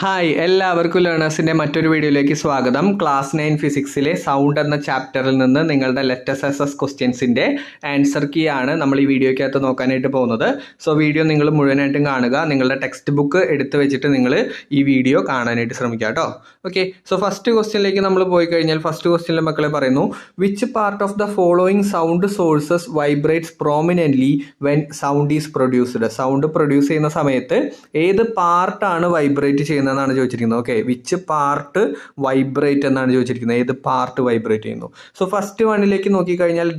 Hi, എല്ലാവർക്കും ലേണേഴ്സിൻ്റെ മറ്റൊരു വീഡിയോയിലേക്ക് സ്വാഗതം. ക്ലാസ് 9 ഫിസിക്സിലെ സൗണ്ട് എന്ന ചാപ്റ്ററിൽ നിന്ന് നിങ്ങളുടെ ലെറ്റസ് എസ് ക്വസ്റ്റ്യൻസിൻ്റെ ആൻസർ കീ ആണ് നമ്മൾ ഈ വീഡിയോയ്ക്കകത്ത് നോക്കാനായിട്ട് പോകുന്നത്. സോ വീഡിയോ നിങ്ങൾ മുഴുവനായിട്ടും കാണുക. നിങ്ങളുടെ ടെക്സ്റ്റ് ബുക്ക് എടുത്ത് വെച്ചിട്ട് നിങ്ങൾ ഈ വീഡിയോ കാണാനായിട്ട് ശ്രമിക്കുക കേട്ടോ. ഓക്കെ, സോ ഫസ്റ്റ് ക്വസ്റ്റ്യനിലേക്ക് നമ്മൾ പോയി കഴിഞ്ഞാൽ ഫസ്റ്റ് ക്വസ്റ്റ്യനിലെ മക്കളെ പറയുന്നു, which part of the following sound sources vibrates prominently when sound is produced. Sound produce ചെയ്യുന്ന സമയത്ത് ഏത് പാർട്ടാണ് വൈബ്രേറ്റ് ചെയ്യുന്നത് എന്നാണ് ചോദിച്ചിരിക്കുന്നത്. ഓക്കെ, വിച്ച് പാർട്ട് വൈബ്രേറ്റ് എന്നാണ് ചോദിച്ചിരിക്കുന്നത്, ഏത് പാർട്ട് വൈബ്രേറ്റ് ചെയ്യുന്നു. സോ ഫസ്റ്റ് വണ്ണിലേക്ക് നോക്കിക്കഴിഞ്ഞാൽ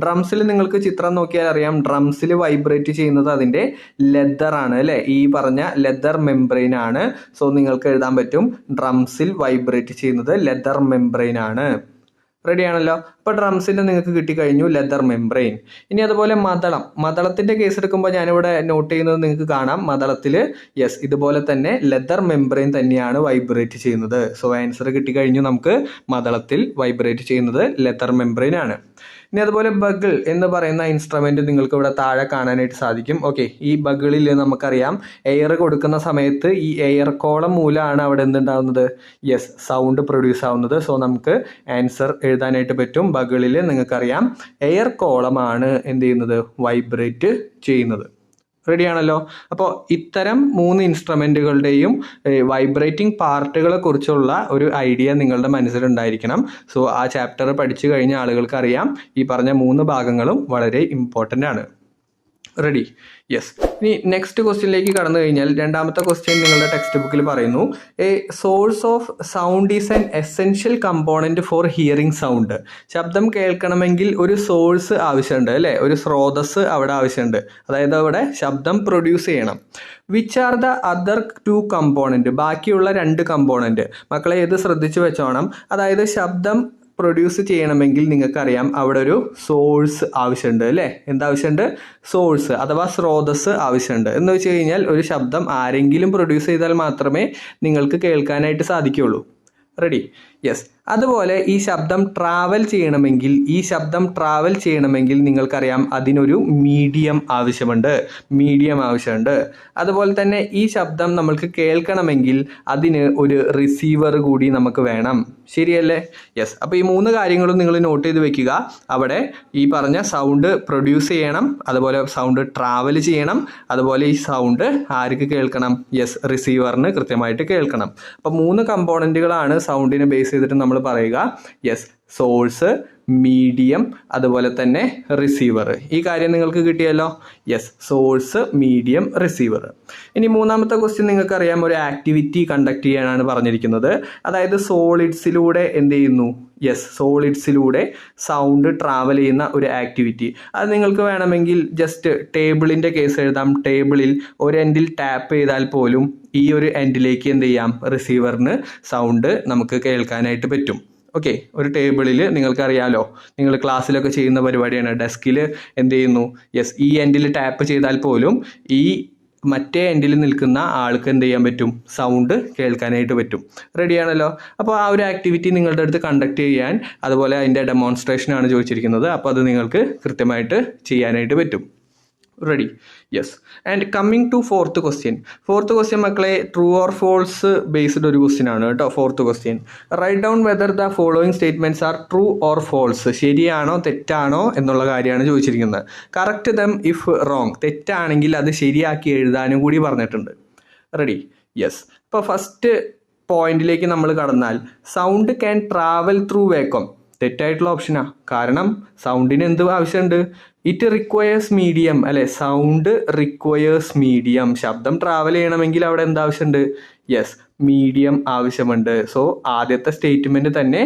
ഡ്രംസിൽ നിങ്ങൾക്ക് ചിത്രം നോക്കിയാൽ അറിയാം, ഡ്രംസിൽ വൈബ്രേറ്റ് ചെയ്യുന്നത് അതിൻ്റെ ലെതർ ആണ് അല്ലേ, ഈ പറഞ്ഞ ലെതർ മെംബ്രെയിൻ ആണ്. സോ നിങ്ങൾക്ക് എഴുതാൻ പറ്റും ഡ്രംസിൽ വൈബ്രേറ്റ് ചെയ്യുന്നത് ലെതർ മെംബ്രെയിൻ ആണ്. റെഡി ആണല്ലോ. അപ്പോൾ ഡ്രംസിൻ്റെ നിങ്ങൾക്ക് കിട്ടിക്കഴിഞ്ഞു ലെതർ മെംബ്രെയിൻ. ഇനി അതുപോലെ മദളത്തിൻ്റെ കേസ് എടുക്കുമ്പോൾ ഞാനിവിടെ നോട്ട് ചെയ്യുന്നത് നിങ്ങൾക്ക് കാണാം. മദളത്തിൽ യെസ് ഇതുപോലെ തന്നെ ലെതർ മെംബ്രെയിൻ തന്നെയാണ് വൈബ്രേറ്റ് ചെയ്യുന്നത്. സോ ആൻസർ കിട്ടിക്കഴിഞ്ഞു. നമുക്ക് മദളത്തിൽ വൈബ്രേറ്റ് ചെയ്യുന്നത് ലെതർ മെംബ്രെയിൻ ആണ്. ഇനി അതുപോലെ ബഗിൾ എന്ന് പറയുന്ന ഇൻസ്ട്രുമെന്റ് നിങ്ങൾക്ക് ഇവിടെ താഴെ കാണാനായിട്ട് സാധിക്കും. ഓക്കെ, ഈ ബഗിളിൽ നമുക്കറിയാം എയർ കൊടുക്കുന്ന സമയത്ത് ഈ എയർ കോളം മൂലമാണ് അവിടെ എന്തുണ്ടാവുന്നത്, യെസ് സൗണ്ട് പ്രൊഡ്യൂസ് ആവുന്നത്. സോ നമുക്ക് ആൻസർ എഴുതാനായിട്ട് പറ്റും. ബഗിളിൽ നിങ്ങൾക്കറിയാം എയർ കോളമാണ് എന്ത് ചെയ്യുന്നത്, വൈബ്രേറ്റ് ചെയ്യുന്നത്. റെഡി ആണല്ലോ. അപ്പോൾ ഇത്തരം 3 ഇൻസ്ട്രുമെൻറ്റുകളുടെയും വൈബ്രേറ്റിംഗ് പാർട്ടുകളെ കുറിച്ചുള്ള ഒരു ഐഡിയ നിങ്ങളുടെ മനസ്സിലുണ്ടായിരിക്കണം. സോ ആ ചാപ്റ്റർ പഠിച്ചു കഴിഞ്ഞ ആളുകൾക്ക് അറിയാം ഈ പറഞ്ഞ 3 ഭാഗങ്ങളും വളരെ ഇമ്പോർട്ടൻ്റ് ആണ്. Ready, yes. ഇനി നെക്സ്റ്റ് ക്വസ്റ്റ്യനിലേക്ക് കടന്നു കഴിഞ്ഞാൽ രണ്ടാമത്തെ ക്വസ്റ്റ്യൻ നിങ്ങളുടെ ടെക്സ്റ്റ് ബുക്കിൽ പറയുന്നു, A source of sound is an essential component four hearing sound. ശബ്ദം കേൾക്കണമെങ്കിൽ ഒരു സോഴ്സ് ആവശ്യമുണ്ട് അല്ലേ, ഒരു സ്രോതസ് അവിടെ ആവശ്യമുണ്ട്, അതായത് അവിടെ ശബ്ദം പ്രൊഡ്യൂസ് ചെയ്യണം. Which are the other 2 component, ബാക്കിയുള്ള 2 കമ്പോണൻറ്റ് മക്കളെ ഇത് ശ്രദ്ധിച്ചു വെച്ചോണം. അതായത് ശബ്ദം പ്രൊഡ്യൂസ് ചെയ്യണമെങ്കിൽ നിങ്ങൾക്കറിയാം അവിടെ ഒരു സോഴ്സ് ആവശ്യമുണ്ട് അല്ലേ, എന്താവശ്യമുണ്ട്, സോഴ്സ് അഥവാ സ്രോതസ് ആവശ്യമുണ്ട്. എന്ന് വെച്ച് കഴിഞ്ഞാൽ ഒരു ശബ്ദം ആരെങ്കിലും പ്രൊഡ്യൂസ് ചെയ്താൽ മാത്രമേ നിങ്ങൾക്ക് കേൾക്കാനായിട്ട് സാധിക്കുകയുള്ളൂ. Ready, yes. അതുപോലെ ഈ ശബ്ദം ട്രാവൽ ചെയ്യണമെങ്കിൽ നിങ്ങൾക്കറിയാം അതിനൊരു മീഡിയം ആവശ്യമുണ്ട്. അതുപോലെ തന്നെ ഈ ശബ്ദം നമ്മൾക്ക് കേൾക്കണമെങ്കിൽ അതിന് ഒരു റിസീവർ കൂടി നമുക്ക് വേണം. ശരിയല്ലേ? യെസ്. അപ്പോൾ ഈ 3 കാര്യങ്ങളും നിങ്ങൾ നോട്ട് ചെയ്ത് വെക്കുക. അവിടെ ഈ പറഞ്ഞ സൗണ്ട് പ്രൊഡ്യൂസ് ചെയ്യണം, അതുപോലെ സൗണ്ട് ട്രാവൽ ചെയ്യണം, അതുപോലെ ഈ സൗണ്ട് ആർക്ക് കേൾക്കണം, യെസ് റിസീവറിന് കൃത്യമായിട്ട് കേൾക്കണം. അപ്പോൾ 3 കമ്പോണൻറ്റുകളാണ് സൗണ്ടിനെ ബേസ് ചെയ്തിട്ട് നമ്മൾ പറയുക. യെസ്, സോഴ്സ്, മീഡിയം, അതുപോലെ തന്നെ റിസീവർ. ഈ കാര്യം നിങ്ങൾക്ക് കിട്ടിയല്ലോ. Yes, source, medium, receiver. ഇനി മൂന്നാമത്തെ ക്വസ്റ്റ്യൻ നിങ്ങൾക്കറിയാം, ഒരു ആക്ടിവിറ്റി കണ്ടക്ട് ചെയ്യാനാണ് പറഞ്ഞിരിക്കുന്നത്. അതായത് സോളിഡ്സിലൂടെ എന്ത് ചെയ്യുന്നു, യെസ് സോളിഡ്സിലൂടെ സൗണ്ട് ട്രാവൽ ചെയ്യുന്ന ഒരു ആക്ടിവിറ്റി. അത് നിങ്ങൾക്ക് വേണമെങ്കിൽ ജസ്റ്റ് ടേബിളിൻ്റെ കേസ് എഴുതാം. ടേബിളിൽ ഒരു എൻഡിൽ ടാപ്പ് ചെയ്താൽ പോലും ഈ ഒരു എൻഡിലേക്ക് എന്ത് ചെയ്യാം, റിസീവറിന് സൗണ്ട് നമുക്ക് കേൾക്കാനായിട്ട് പറ്റും. ഓക്കെ, ഒരു ടേബിളിൽ നിങ്ങൾക്കറിയാലോ, നിങ്ങൾ ക്ലാസ്സിലൊക്കെ ചെയ്യുന്ന പരിപാടിയാണ്. ഡെസ്കിൽ എന്ത് ചെയ്യുന്നു, യെസ് ഈ എൻഡിൽ ടാപ്പ് ചെയ്താൽ പോലും ഈ മറ്റേ എൻഡിൽ നിൽക്കുന്ന ആൾക്ക് എന്ത് ചെയ്യാൻ പറ്റും, സൗണ്ട് കേൾക്കാനായിട്ട് പറ്റും. റെഡിയാണല്ലോ. അപ്പോൾ ആ ഒരു ആക്ടിവിറ്റി നിങ്ങളുടെ അടുത്ത് കണ്ടക്ട് ചെയ്യാൻ, അതുപോലെ അതിൻ്റെ ഡെമോൺസ്ട്രേഷനാണ് ചോദിച്ചിരിക്കുന്നത്. അപ്പോൾ അത് നിങ്ങൾക്ക് കൃത്യമായിട്ട് ചെയ്യാനായിട്ട് പറ്റും. Ready, yes. And coming to fourth question മക്കളെ ട്രൂ ഓർ ഫോൾസ് ബേസ്ഡ് ഒരു ക്വസ്റ്റ്യൻ ആണ് കേട്ടോ. Fourth question, write down whether the following statements are true or false. ശരിയാണോ തെറ്റാണോ എന്നുള്ള കാര്യമാണ് ചോദിച്ചിരിക്കുന്നത്. Correct them if wrong. തെറ്റാണെങ്കിൽ അത് ശരിയാക്കി എഴുതാനും കൂടി പറഞ്ഞിട്ടുണ്ട്. Ready, yes. അപ്പോൾ ഫസ്റ്റ് പോയിന്റിലേക്ക് നമ്മൾ കടന്നാൽ, സൗണ്ട് ക്യാൻ ട്രാവൽ ത്രൂ വേക്കം. തെറ്റായിട്ടുള്ള ഓപ്ഷനാ. കാരണം സൗണ്ടിന് എന്ത് ആവശ്യമുണ്ട്, ഇറ്റ് റിക്വയേഴ്സ് മീഡിയം അല്ലെ, സൗണ്ട് റിക്വയേഴ്സ് മീഡിയം. ശബ്ദം ട്രാവൽ ചെയ്യണമെങ്കിൽ അവിടെ എന്താവശ്യമുണ്ട്, യെസ് മീഡിയം ആവശ്യമുണ്ട്. സോ ആദ്യത്തെ സ്റ്റേറ്റ്മെന്റ് തന്നെ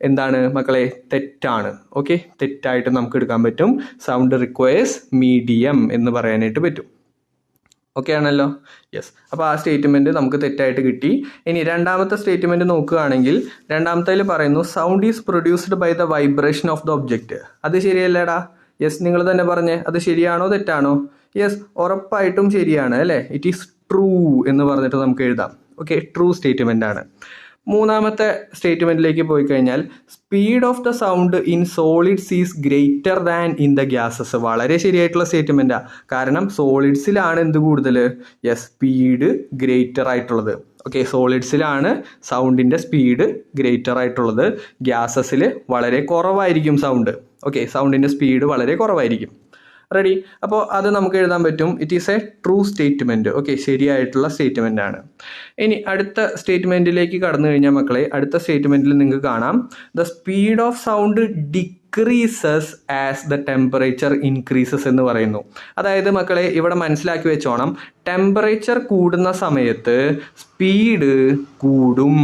എന്താണ് മക്കളെ, തെറ്റാണ്. ഓക്കെ, തെറ്റായിട്ട് നമുക്ക് എടുക്കാൻ പറ്റും. സൗണ്ട് റിക്വയേഴ്സ് മീഡിയം എന്ന് പറയാനായിട്ട് പറ്റും. ഓക്കെ ആണല്ലോ. യെസ്. അപ്പോൾ ആ സ്റ്റേറ്റ്മെൻറ്റ് നമുക്ക് തെറ്റായിട്ട് കിട്ടി. ഇനി രണ്ടാമത്തെ സ്റ്റേറ്റ്മെൻറ്റ് നോക്കുകയാണെങ്കിൽ രണ്ടാമത്തേൽ പറയുന്നു, sound is produced by the vibration of the object. അത് ശരിയല്ലേടാ? യെസ്, നിങ്ങൾ തന്നെ പറഞ്ഞേ, അത് ശരിയാണോ തെറ്റാണോ? യെസ്, ഉറപ്പായിട്ടും ശരിയാണ് അല്ലേ. ഇറ്റ് ഈസ് ട്രൂ എന്ന് പറഞ്ഞിട്ട് നമുക്ക് എഴുതാം. ഓക്കെ, ട്രൂ സ്റ്റേറ്റ്മെൻ്റ് ആണ്. മൂന്നാമത്തെ സ്റ്റേറ്റ്മെൻറ്റിലേക്ക് പോയി കഴിഞ്ഞാൽ, speed of the sound in solids is greater than in the gases. വളരെ ശരിയായിട്ടുള്ള സ്റ്റേറ്റ്മെൻറ്റാണ്. കാരണം സോളിഡ്സിലാണ് എന്ത് കൂടുതൽ, യെസ് സ്പീഡ് ഗ്രേറ്റർ ആയിട്ടുള്ളത്. ഓക്കെ, സോളിഡ്സിലാണ് സൗണ്ടിൻ്റെ സ്പീഡ് ഗ്രേറ്റർ ആയിട്ടുള്ളത്, ഗ്യാസസിൽ വളരെ കുറവായിരിക്കും സൗണ്ട്. ഓക്കെ, സൗണ്ടിൻ്റെ സ്പീഡ് വളരെ കുറവായിരിക്കും. റെഡി? അപ്പോൾ അത് നമുക്ക് എഴുതാൻ പറ്റും. It is A true statement. Okay, ശരിയായിട്ടുള്ള സ്റ്റേറ്റ്മെൻ്റ് ആണ്. ഇനി അടുത്ത സ്റ്റേറ്റ്മെൻറ്റിലേക്ക് കടന്നു കഴിഞ്ഞാൽ മക്കളെ, അടുത്ത സ്റ്റേറ്റ്മെൻറ്റിൽ നിങ്ങൾക്ക് കാണാം the speed of sound decreases as the temperature increases എന്ന് പറയുന്നു. അതായത് മക്കളെ ഇവിടെ മനസ്സിലാക്കി വെച്ചോണം, ടെമ്പറേച്ചർ കൂടുന്ന സമയത്ത് സ്പീഡ് കൂടും.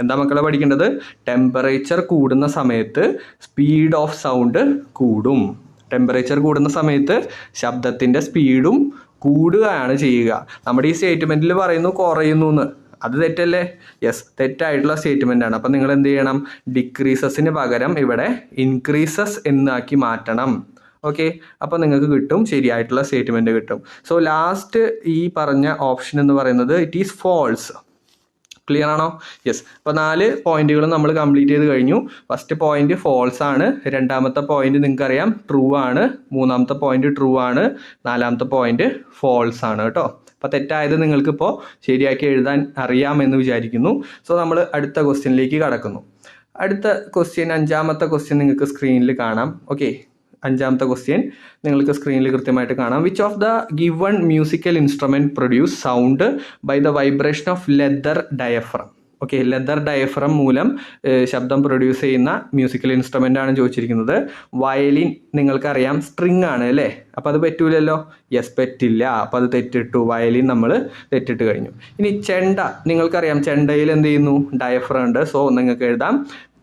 എന്താ മക്കളെ പഠിക്കേണ്ടത്? ടെമ്പറേച്ചർ കൂടുന്ന സമയത്ത് സ്പീഡ് ഓഫ് സൗണ്ട് കൂടും. ടെമ്പറേച്ചർ കൂടുന്ന സമയത്ത് ശബ്ദത്തിൻ്റെ സ്പീഡും കൂടുകയാണ് ചെയ്യുക. നമ്മുടെ ഈ സ്റ്റേറ്റ്മെൻറ്റിൽ പറയുന്നു കുറയുന്നു എന്ന്. അത് തെറ്റല്ലേ? യെസ്, തെറ്റായിട്ടുള്ള സ്റ്റേറ്റ്മെൻ്റ് ആണ്. അപ്പം നിങ്ങൾ എന്ത് ചെയ്യണം? ഡിക്രീസസിന് പകരം ഇവിടെ ഇൻക്രീസസ് എന്നാക്കി മാറ്റണം. ഓക്കെ, അപ്പോൾ നിങ്ങൾക്ക് കിട്ടും, ശരിയായിട്ടുള്ള സ്റ്റേറ്റ്മെൻറ്റ് കിട്ടും. സോ ലാസ്റ്റ് ഈ പറഞ്ഞ ഓപ്ഷൻ എന്ന് പറയുന്നത് ഇറ്റ് ഈസ് ഫോൾസ്. ക്ലിയർ ആണോ? യെസ്. അപ്പോൾ 4 പോയിന്റുകൾ നമ്മൾ കംപ്ലീറ്റ് ചെയ്ത് കഴിഞ്ഞു. ഫസ്റ്റ് പോയിന്റ് ഫോൾസ് ആണ്, രണ്ടാമത്തെ പോയിന്റ് നിങ്ങൾക്കറിയാം ട്രൂ ആണ്, മൂന്നാമത്തെ പോയിന്റ് ട്രൂ ആണ്, നാലാമത്തെ പോയിന്റ് ഫോൾസ് ആണ് കേട്ടോ. അപ്പോൾ തെറ്റായത് നിങ്ങൾക്കിപ്പോൾ ശരിയാക്കി എഴുതാൻ അറിയാമെന്ന് വിചാരിക്കുന്നു. സോ നമ്മൾ അടുത്ത ക്വസ്റ്റ്യനിലേക്ക് കടക്കുന്നു. അടുത്ത ക്വസ്റ്റ്യൻ, 5ാമത്തെ ക്വസ്റ്റ്യൻ നിങ്ങൾക്ക് സ്ക്രീനിൽ കാണാം. ഓക്കെ, 5ാമത്തെ ക്വസ്റ്റ്യൻ നിങ്ങൾക്ക് സ്ക്രീനിൽ കൃത്യമായിട്ട് കാണാം. Which of the given musical instrument produce sound by the vibration of leather diaphragm? Okay, leather diaphragm മൂലം ശബ്ദം പ്രൊഡ്യൂസ് ചെയ്യുന്ന മ്യൂസിക്കൽ ഇൻസ്ട്രുമെൻ്റ് ആണ് ചോദിച്ചിരിക്കുന്നത്. വയലിൻ നിങ്ങൾക്കറിയാം സ്ട്രിങ് ആണ് അല്ലേ? അപ്പോൾ അത് പറ്റൂലല്ലോ. യെസ്, പറ്റില്ല. അപ്പോൾ അത് തെറ്റിട്ടു. വയലിൻ നമ്മൾ തെറ്റിട്ട് കഴിഞ്ഞു. ഇനി ചെണ്ട നിങ്ങൾക്കറിയാം, ചെണ്ടയിൽ എന്ത് ചെയ്യുന്നു? ഡയഫ്രം ഉണ്ട്. സോ നിങ്ങൾക്ക് എഴുതാം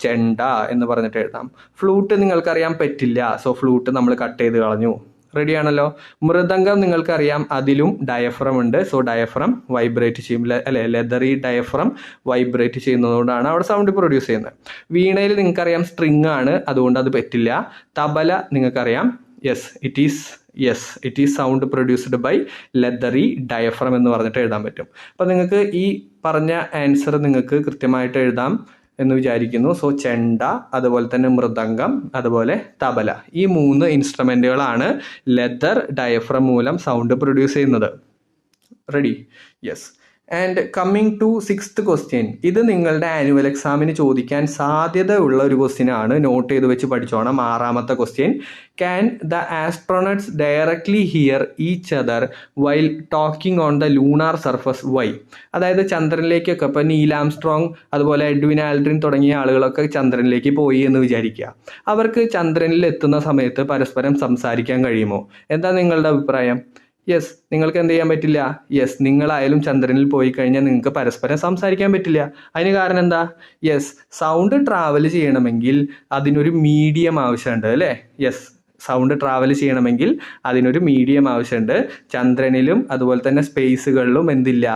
ചെണ്ട എന്ന് പറഞ്ഞിട്ട് എഴുതാം. ഫ്ലൂട്ട് നിങ്ങൾക്കറിയാം പറ്റില്ല. സോ ഫ്ലൂട്ട് നമ്മൾ കട്ട് ചെയ്ത് കളഞ്ഞു. റെഡി ആണല്ലോ. മൃദംഗം നിങ്ങൾക്കറിയാം, അതിലും ഡയഫ്രം ഉണ്ട്. സോ ഡയഫ്രം വൈബ്രേറ്റ് ചെയ്യും അല്ലേ? ലെതറി ഡയഫ്രം വൈബ്രേറ്റ് ചെയ്യുന്നതുകൊണ്ടാണ് അവിടെ സൗണ്ട് പ്രൊഡ്യൂസ് ചെയ്യുന്നത്. വീണയിൽ നിങ്ങൾക്കറിയാം സ്ട്രിങ് ആണ്, അതുകൊണ്ട് അത് പറ്റില്ല. തബല നിങ്ങൾക്കറിയാം, it is sound produced by leathery diaphragm എന്ന് പറഞ്ഞിട്ട് എഴുതാൻ പറ്റും. അപ്പം നിങ്ങൾക്ക് ഈ പറഞ്ഞ ആൻസർ നിങ്ങൾക്ക് കൃത്യമായിട്ട് എഴുതാം എന്ന് വിചാരിക്കുന്നു. സോ ചെണ്ട, അതുപോലെ തന്നെ മൃദംഗം, അതുപോലെ തബല, ഈ 3 ഇൻസ്ട്രുമെൻറ്റുകളാണ് ലെതർ ഡയഫ്രം മൂലം സൗണ്ട് പ്രൊഡ്യൂസ് ചെയ്യുന്നത്. Ready? Yes. And coming to 6th question, ഇത് നിങ്ങളുടെ ആനുവൽ എക്സാമിന് ചോദിക്കാൻ സാധ്യതയുള്ള ഒരു ക്വസ്റ്റ്യൻ ആണ്. നോട്ട് ചെയ്ത് വെച്ച് പഠിച്ചോണം. 6ാമത്തെ question, can the astronauts directly hear each other while talking on the lunar surface? Why? അതായത് ചന്ദ്രനിലേക്കൊക്കെ ഇപ്പോൾ നീൽ ആംസ്ട്രോങ്, അതുപോലെ എഡ്വിൻ ആൽഡ്രിൻ തുടങ്ങിയ ആളുകളൊക്കെ ചന്ദ്രനിലേക്ക് പോയി എന്ന് വിചാരിക്കുക. അവർക്ക് ചന്ദ്രനിൽ എത്തുന്ന സമയത്ത് പരസ്പരം സംസാരിക്കാൻ കഴിയുമോ? എന്താ നിങ്ങളുടെ അഭിപ്രായം? യെസ്, നിങ്ങൾക്ക് എന്ത് ചെയ്യാൻ പറ്റില്ല? യെസ്, നിങ്ങളായാലും ചന്ദ്രനിൽ പോയി കഴിഞ്ഞാൽ നിങ്ങൾക്ക് പരസ്പരം സംസാരിക്കാൻ പറ്റില്ല. അതിന് കാരണം എന്താ? യെസ്, സൗണ്ട് ട്രാവൽ ചെയ്യണമെങ്കിൽ അതിനൊരു മീഡിയം ആവശ്യമുണ്ട് അല്ലേ? യെസ്, സൗണ്ട് ട്രാവൽ ചെയ്യണമെങ്കിൽ അതിനൊരു മീഡിയം ആവശ്യമുണ്ട്. ചന്ദ്രനിലും അതുപോലെ തന്നെ സ്പേസുകളിലും എന്തില്ല?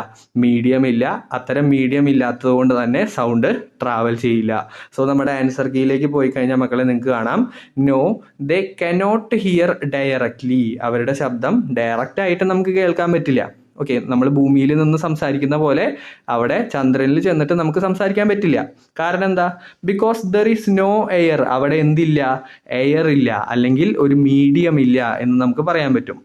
മീഡിയം ഇല്ല. അത്തരം മീഡിയം ഇല്ലാത്തത് കൊണ്ട് തന്നെ സൗണ്ട് ട്രാവൽ ചെയ്യില്ല. സോ നമ്മുടെ ആൻസർ കീയിലേക്ക് പോയി കഴിഞ്ഞാൽ മക്കളെ നിങ്ങൾക്ക് കാണാം, no, they cannot hear directly. അവരുടെ ശബ്ദം ഡയറക്റ്റ് ആയിട്ട് നമുക്ക് കേൾക്കാൻ പറ്റില്ല. ഓക്കെ, നമ്മൾ ഭൂമിയിൽ നിന്ന് സംസാരിക്കുന്ന പോലെ അവിടെ ചന്ദ്രനിൽ ചെന്നിട്ട് നമുക്ക് സംസാരിക്കാൻ പറ്റില്ല. കാരണം എന്താ? Because there is no air. അവിടെ എന്തില്ല? എയർ ഇല്ല, അല്ലെങ്കിൽ ഒരു മീഡിയം ഇല്ല എന്ന് നമുക്ക് പറയാൻ പറ്റും.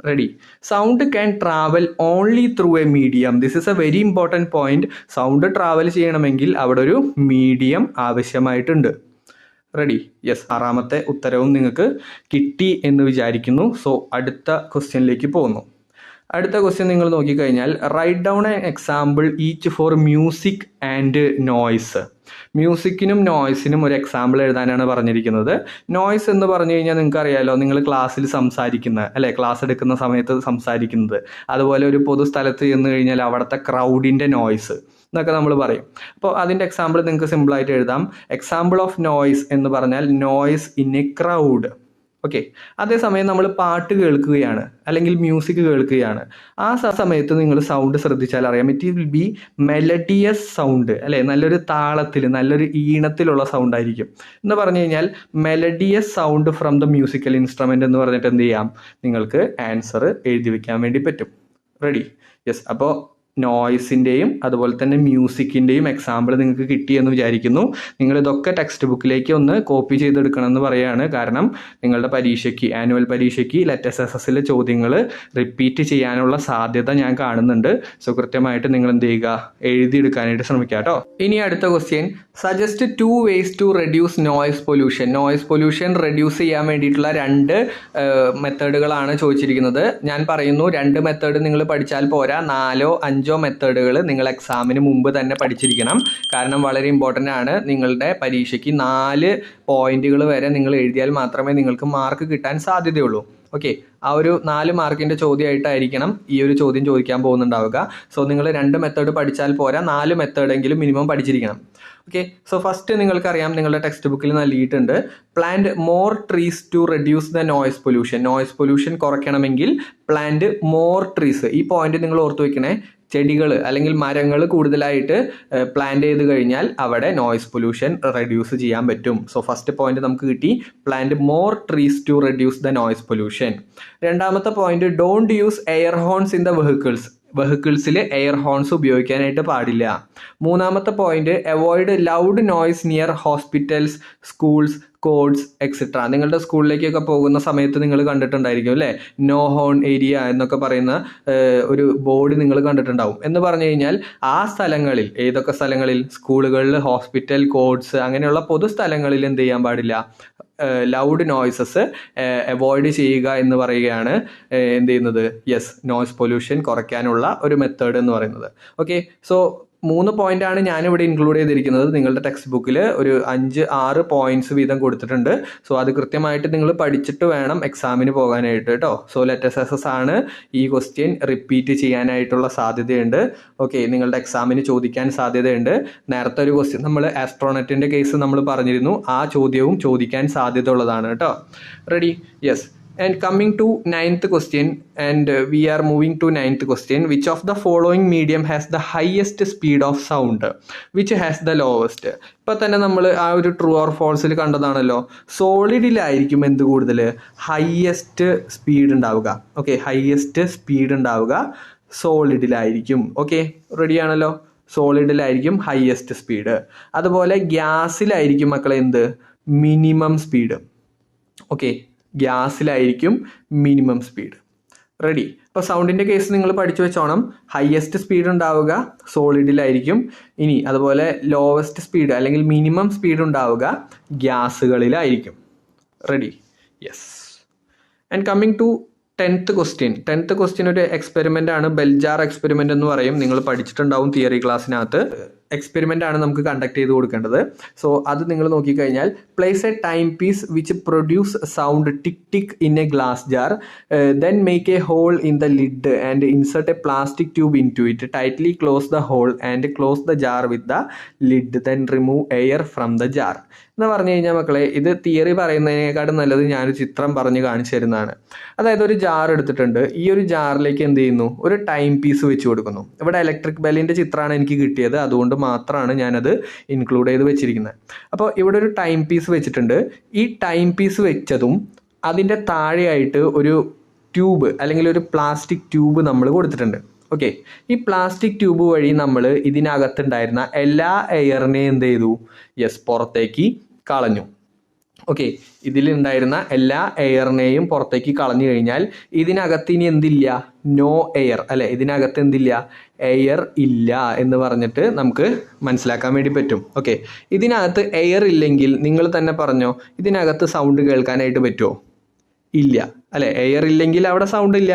Ready? Sound can travel only through A medium. This is A very important point. Sound travel ചെയ്യണമെങ്കിൽ അവിടെ ഒരു മീഡിയം ആവശ്യമായിട്ടുണ്ട്. റെഡി? യെസ്, 6ാമത്തെ ഉത്തരവും നിങ്ങൾക്ക് കിട്ടി എന്ന് വിചാരിക്കുന്നു. സോ അടുത്ത ക്വസ്റ്റ്യനിലേക്ക് പോകുന്നു. അടുത്ത ക്വസ്റ്റ്യൻ നിങ്ങൾ നോക്കിക്കഴിഞ്ഞാൽ, write down an example each for music and noise. മ്യൂസിക്കിനും നോയ്സിനും ഒരു എക്സാമ്പിൾ എഴുതാനാണ് പറഞ്ഞിരിക്കുന്നത്. നോയ്സ് എന്ന് പറഞ്ഞു കഴിഞ്ഞാൽ നിങ്ങൾക്ക് അറിയാലോ, നിങ്ങൾ ക്ലാസ്സിൽ സംസാരിക്കുന്നത് അല്ലേ? ക്ലാസ് എടുക്കുന്ന സമയത്ത് സംസാരിക്കുന്നത്, അതുപോലെ ഒരു പൊതു സ്ഥലത്ത് ചെന്ന് കഴിഞ്ഞാൽ അവിടുത്തെ ക്രൗഡിൻ്റെ നോയ്സ് എന്നൊക്കെ നമ്മൾ പറയും. അപ്പോൾ അതിൻ്റെ എക്സാമ്പിൾ നിങ്ങൾക്ക് സിമ്പിളായിട്ട് എഴുതാം. എക്സാമ്പിൾ ഓഫ് നോയ്സ് എന്ന് പറഞ്ഞാൽ noise in A crowd. Okay, അതേസമയം നമ്മൾ പാട്ട് കേൾക്കുകയാണ് അല്ലെങ്കിൽ മ്യൂസിക് കേൾക്കുകയാണ്. ആ സമയത്ത് നിങ്ങൾ സൗണ്ട് ശ്രദ്ധിച്ചാൽ അറിയാം, it will be melodious sound അല്ലേ? നല്ലൊരു താളത്തിൽ, നല്ലൊരു ഈണത്തിലുള്ള സൗണ്ട് ആയിരിക്കും. എന്ന് പറഞ്ഞു കഴിഞ്ഞാൽ melodious sound from the musical instrument എന്ന് പറഞ്ഞിട്ട് എന്ത് ചെയ്യാം? നിങ്ങൾക്ക് ആൻസർ എഴുതി വെക്കാൻ വേണ്ടി പറ്റും. റെഡി? യെസ്. അപ്പോൾ നോയ്സിൻ്റെയും അതുപോലെ തന്നെ മ്യൂസിക്കിൻ്റെയും എക്സാമ്പിൾ നിങ്ങൾക്ക് കിട്ടിയെന്ന് വിചാരിക്കുന്നു. നിങ്ങളിതൊക്കെ ടെക്സ്റ്റ് ബുക്കിലേക്ക് ഒന്ന് കോപ്പി ചെയ്തെടുക്കണം എന്ന് പറയുകയാണ്. കാരണം നിങ്ങളുടെ പരീക്ഷയ്ക്ക്, ആനുവൽ പരീക്ഷയ്ക്ക് LSSലെ ചോദ്യങ്ങൾ റിപ്പീറ്റ് ചെയ്യാനുള്ള സാധ്യത ഞാൻ കാണുന്നുണ്ട്. സോ കൃത്യമായിട്ട് നിങ്ങൾ എന്ത് ചെയ്യുക, എഴുതിയെടുക്കാനായിട്ട് ശ്രമിക്കുക കേട്ടോ. ഇനി അടുത്ത question, suggest 2 ways to reduce noise pollution. Noise pollution reduce ചെയ്യാൻ വേണ്ടിയിട്ടുള്ള 2 മെത്തേഡുകളാണ് ചോദിച്ചിരിക്കുന്നത്. ഞാൻ പറയുന്നു 2 മെത്തേഡ് നിങ്ങൾ പഠിച്ചാൽ പോരാ, 4 5 മെത്തേഡുകൾ നിങ്ങൾ എക്സാമിന് മുമ്പ് തന്നെ പഠിച്ചിരിക്കണം. കാരണം വളരെ ഇമ്പോർട്ടൻ്റ് ആണ്. നിങ്ങളുടെ പരീക്ഷയ്ക്ക് 4 പോയിന്റുകൾ വരെ നിങ്ങൾ എഴുതിയാൽ മാത്രമേ നിങ്ങൾക്ക് മാർക്ക് കിട്ടാൻ സാധ്യതയുള്ളൂ. ഓക്കെ, ആ ഒരു 4 മാർക്കിൻ്റെ ചോദ്യമായിട്ടായിരിക്കണം ഈ ഒരു ചോദ്യം ചോദിക്കാൻ പോകുന്നുണ്ടാവുക. സോ നിങ്ങൾ 2 മെത്തേഡ് പഠിച്ചാൽ പോരാ, 4 മെത്തേഡെങ്കിലും മിനിമം പഠിച്ചിരിക്കണം. ഓക്കെ, സോ ഫസ്റ്റ് നിങ്ങൾക്കറിയാം, നിങ്ങളുടെ ടെക്സ്റ്റ് ബുക്കിൽ നൽകിയിട്ടുണ്ട്, plant more trees to reduce the noise pollution. Noise pollution കുറയ്ക്കണമെങ്കിൽ പ്ലാന്റ് മോർ ട്രീസ്. ഈ പോയിന്റ് നിങ്ങൾ ഓർത്ത് വെക്കണേ. ചെടികൾ അല്ലെങ്കിൽ മരങ്ങൾ കൂടുതലായിട്ട് പ്ലാന്റ് ചെയ്ത് കഴിഞ്ഞാൽ അവിടെ നോയ്സ് പൊല്യൂഷൻ റെഡ്യൂസ് ചെയ്യാൻ പറ്റും. സോ ഫസ്റ്റ് പോയിന്റ് നമുക്ക് കിട്ടി, plant more trees to reduce the noise pollution. രണ്ടാമത്തെ point, don't use air horns in the വെഹിക്കിൾസിൽ എയർ ഹോൺസ് ഉപയോഗിക്കാനായിട്ട് പാടില്ല. മൂന്നാമത്തെ point, avoid loud noise near hospitals, schools, courts etcetera. നിങ്ങളുടെ സ്കൂളിലേക്കൊക്കെ പോകുന്ന സമയത്ത് നിങ്ങൾ കണ്ടിട്ടുണ്ടായിരിക്കും അല്ലേ, നോ ഹോൺ ഏരിയ എന്നൊക്കെ പറയുന്ന ഒരു ബോർഡ് നിങ്ങൾ കണ്ടിട്ടുണ്ടാവും. എന്ന് പറഞ്ഞു കഴിഞ്ഞാൽ ആ സ്ഥലങ്ങളിൽ, ഏതൊക്കെ സ്ഥലങ്ങളിൽ, സ്കൂളുകളിൽ, ഹോസ്പിറ്റൽ, കോഡ്സ്, അങ്ങനെയുള്ള പൊതുസ്ഥലങ്ങളിൽ എന്ത് ചെയ്യാൻ പാടില്ല, ലൗഡ് നോയ്സസ് അവോയ്ഡ് ചെയ്യുക എന്ന് പറയുകയാണ് എന്ത് ചെയ്യുന്നത്, യെസ്, നോയ്സ് പൊല്യൂഷൻ കുറയ്ക്കാനുള്ള ഒരു മെത്തേഡ് എന്ന് പറയുന്നത്. ഓക്കെ, സോ 3 പോയിന്റാണ് ഞാനിവിടെ ഇൻക്ലൂഡ് ചെയ്തിരിക്കുന്നത്. നിങ്ങളുടെ ടെക്സ്റ്റ് ബുക്കിൽ ഒരു 5-6 പോയിന്റ്സ് വീതം കൊടുത്തിട്ടുണ്ട്. സോ അത് കൃത്യമായിട്ട് നിങ്ങൾ പഠിച്ചിട്ട് വേണം എക്സാമിന് പോകാനായിട്ട് കേട്ടോ. സോ LSS ആണ് ഈ ക്വസ്റ്റ്യൻ റിപ്പീറ്റ് ചെയ്യാനായിട്ടുള്ള സാധ്യതയുണ്ട്. ഓക്കെ, നിങ്ങളുടെ എക്സാമിന് ചോദിക്കാൻ സാധ്യതയുണ്ട്. നേരത്തെ ഒരു ക്വസ്റ്റ്യൻ നമ്മൾ ആസ്ട്രോണറ്റിൻ്റെ കേസ് നമ്മൾ പറഞ്ഞിരുന്നു, ആ ചോദ്യവും ചോദിക്കാൻ സാധ്യത ഉള്ളതാണ് കേട്ടോ. Ready? Yes. And coming to 9th question, and we are moving to 9th question. Which of the following medium has the highest speed of sound? Which has the lowest? ഇപ്പം തന്നെ നമ്മൾ ആ ഒരു ട്രൂ ഓർ ഫോൾസിൽ കണ്ടതാണല്ലോ, സോളിഡിലായിരിക്കും എന്ത് കൂടുതൽ, highest speed ഉണ്ടാവുക. Okay, highest speed ഉണ്ടാവുക സോളിഡിലായിരിക്കും. ഓക്കെ, റെഡിയാണല്ലോ, സോളിഡിലായിരിക്കും ഹയസ്റ്റ് സ്പീഡ്. അതുപോലെ ഗ്യാസിലായിരിക്കും മക്കളെ എന്ത്, മിനിമം സ്പീഡ്. ഓക്കെ, ഗ്യാസിലായിരിക്കും മിനിമം സ്പീഡ്. റെഡി? അപ്പോൾ സൗണ്ടിൻ്റെ കേസ് നിങ്ങൾ പഠിച്ചു വെച്ചോണം. ഹയസ്റ്റ് സ്പീഡ് ഉണ്ടാവുക സോളിഡിലായിരിക്കും. ഇനി അതുപോലെ ലോവസ്റ്റ് സ്പീഡ് അല്ലെങ്കിൽ മിനിമം സ്പീഡ് ഉണ്ടാവുക ഗ്യാസുകളിലായിരിക്കും. Ready? Yes. And coming to 10th question ഒരു എക്സ്പെരിമെൻ്റ് ആണ്, ബെൽജാർ എക്സ്പെരിമെൻ്റ് എന്ന് പറയും. നിങ്ങൾ പഠിച്ചിട്ടുണ്ടാവും തിയറി ക്ലാസ്സിനകത്ത്. എക്സ്പെരിമെൻ്റ് ആണ് നമുക്ക് കണ്ടക്ട് ചെയ്ത് കൊടുക്കേണ്ടത്. സോ അത് നിങ്ങൾ നോക്കിക്കഴിഞ്ഞാൽ, place a time piece which produce sound tick tick in a glass jar, then make a hole in the lid and insert a plastic tube into it, tightly close the hole and close the jar with the lid, then remove air from the jar. എന്ന് പറഞ്ഞു കഴിഞ്ഞാൽ മക്കളെ, ഇത് theory പറയുന്നതിനേക്കാളും നല്ലത് ഞാനൊരു ചിത്രം പറഞ്ഞ് കാണിച്ചു തരുന്നതാണ്. അതായത് ഒരു ജാർ എടുത്തിട്ടുണ്ട്, ഈ ഒരു ജാറിലേക്ക് എന്ത് ചെയ്യുന്നു, ഒരു ടൈം പീസ് വെച്ച് കൊടുക്കുന്നു. ഇവിടെ ഇലക്ട്രിക് ബെല്ലിൻ്റെ ചിത്രമാണ് എനിക്ക് കിട്ടിയത്, അതുകൊണ്ട് മാത്രമാണ് ഞാനത് ഇൻക്ലൂഡ് ചെയ്ത് വെച്ചിരിക്കുന്നത്. അപ്പോൾ ഇവിടെ ഒരു ടൈം പീസ് വെച്ചിട്ടുണ്ട്. ഈ ടൈം പീസ് വെച്ചതും അതിൻ്റെ താഴെയായിട്ട് ഒരു ട്യൂബ് അല്ലെങ്കിൽ ഒരു പ്ലാസ്റ്റിക് ട്യൂബ് നമ്മൾ കൊടുത്തിട്ടുണ്ട്. ഓക്കെ, ഈ പ്ലാസ്റ്റിക് ട്യൂബ് വഴി നമ്മൾ ഇതിനകത്തുണ്ടായിരുന്ന എല്ലാ എയറിനെയും എന്ത് ചെയ്തു, യെസ്, പുറത്തേക്ക് കളഞ്ഞു. ഓക്കെ, ഇതിലുണ്ടായിരുന്ന എല്ലാ എയറിനെയും പുറത്തേക്ക് കളഞ്ഞു കഴിഞ്ഞാൽ ഇതിനകത്ത് ഇനി എന്തില്ല, നോ എയർ അല്ലെ, ഇതിനകത്ത് എന്തില്ല, എയർ ഇല്ല എന്ന് പറഞ്ഞിട്ട് നമുക്ക് മനസ്സിലാക്കാൻ വേണ്ടി പറ്റും. ഓക്കെ, ഇതിനകത്ത് എയർ ഇല്ലെങ്കിൽ നിങ്ങൾ തന്നെ പറഞ്ഞോ, ഇതിനകത്ത് സൗണ്ട് കേൾക്കാനായിട്ട് പറ്റുമോ? ഇല്ല അല്ലെ, എയർ ഇല്ലെങ്കിൽ അവിടെ സൗണ്ട് ഇല്ല.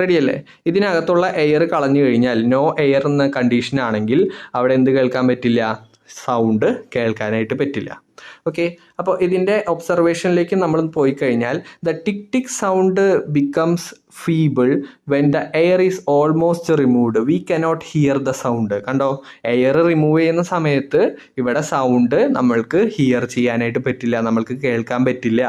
റെഡി അല്ലേ? ഇതിനകത്തുള്ള എയർ കളഞ്ഞു കഴിഞ്ഞാൽ, നോ എയർ എന്ന കണ്ടീഷൻ ആണെങ്കിൽ അവിടെ എന്ത് കേൾക്കാൻ പറ്റില്ല, സൗണ്ട് കേൾക്കാനായിട്ട് പറ്റില്ല. ഓക്കെ, അപ്പോൾ ഇതിൻ്റെ ഒബ്സർവേഷനിലേക്ക് നമ്മൾ പോയി കഴിഞ്ഞാൽ, the tick tick sound becomes feeble when the air is almost removed, we cannot here the sound. കണ്ടോ, എയർ റിമൂവ് ചെയ്യുന്ന സമയത്ത് ഇവിടെ സൗണ്ട് നമ്മൾക്ക് ഹിയർ ചെയ്യാനായിട്ട് പറ്റില്ല, നമ്മൾക്ക് കേൾക്കാൻ പറ്റില്ല.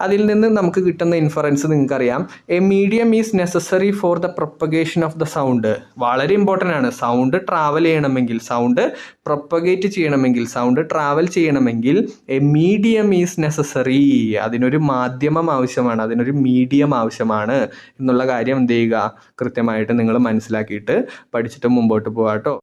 അതിൽ നിന്ന് നമുക്ക് കിട്ടുന്ന ഇൻഫറൻസ് നിങ്ങൾക്കറിയാം. A medium is necessary for the propagation of the sound. വളരെ ഇമ്പോർട്ടൻ്റ് ആണ്. സൗണ്ട് ട്രാവൽ ചെയ്യണമെങ്കിൽ, സൗണ്ട് പ്രൊപ്പഗേറ്റ് ചെയ്യണമെങ്കിൽ, സൗണ്ട് ട്രാവൽ ചെയ്യണമെങ്കിൽ എ മീഡിയം ഈസ് നെസസറി. അതിനൊരു മാധ്യമം ആവശ്യമാണ്, അതിനൊരു മീഡിയം ആവശ്യമാണ് എന്നുള്ള കാര്യം എന്ത് ചെയ്യുക, കൃത്യമായിട്ട് നിങ്ങൾ മനസ്സിലാക്കിയിട്ട് പഠിച്ചിട്ട് മുമ്പോട്ട് പോകാം കേട്ടോ.